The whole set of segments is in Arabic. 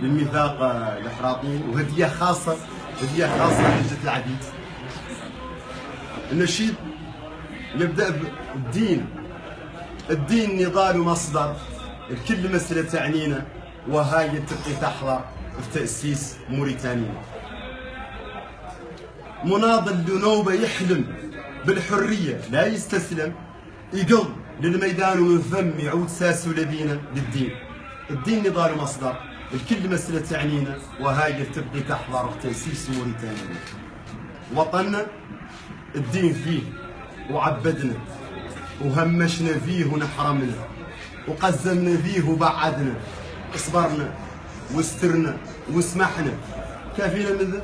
للميثاق الافراطي، وهديه خاصه لجنه العبيد. النشيد يبدا بالدين. الدين نضال ومصدر كل مسألة تعنينا، وهاي تبقي تحظى في تأسيس موريتانيا. مناضل لنوبة يحلم بالحرية لا يستسلم، يقل للميدان ومن ثم يعود ساسو لبينا للدين. الدين نضال ومصدر الكل مسألة تعنينا، وهاي تبقي تحضر في تأسيس موريتانيا. وطننا الدين فيه وعبدنا، وهمشنا فيه ونحرمنا، وقزمنا فيه وبعدنا، اصبرنا واسترنا وسمحنا. كافينا من ذا؟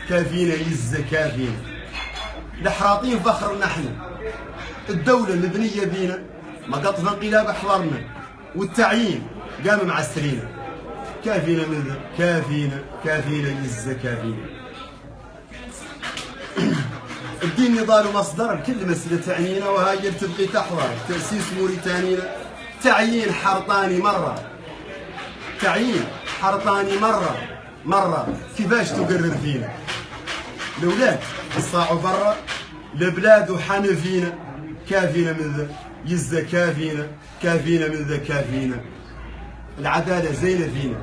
كافينا يزا كافينا. الحراطين فخرنا احنا، الدولة مبنية بينا، مقاطف انقلاب احضرنا، والتعيين قام معسرينا. كافينا من ذا؟ كافينا يزا كافينا. الدين نضال ومصدر الكل مسألة تعنينا، وهاي تبقي تحضر تأسيس موريتانيا. تعيين حرطاني مرة كيفاش تقرر فينا؟ الأولاد يصاعوا برا، البلاد وحن فينا. كافينا من ذا يزا كافينا من ذا كافينا. العدالة زينة فينا،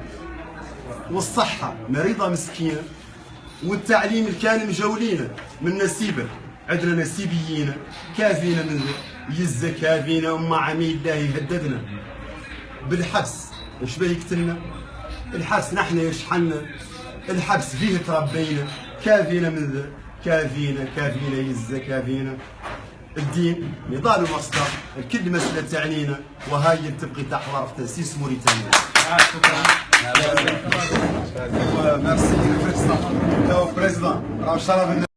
والصحة مريضة مسكينة، والتعليم كان مجولينا من نسيبه، عندنا نسيبيين. كافينا من ذا يزا كافينا. وما عميل الله يهددنا بالحبس، ايش بيه يقتلنا؟ الحبس نحن يشحنا، الحبس فيه تربينا. كافينا من ذا؟ كافينا يزا كافينا. الدين نضال ومصدر الكل مسألة تعنينا، وهاي تبقي تحضر في تأسيس موريتانيا. شكرا. ميرسي بريزيدون. بريزيدون راه شرف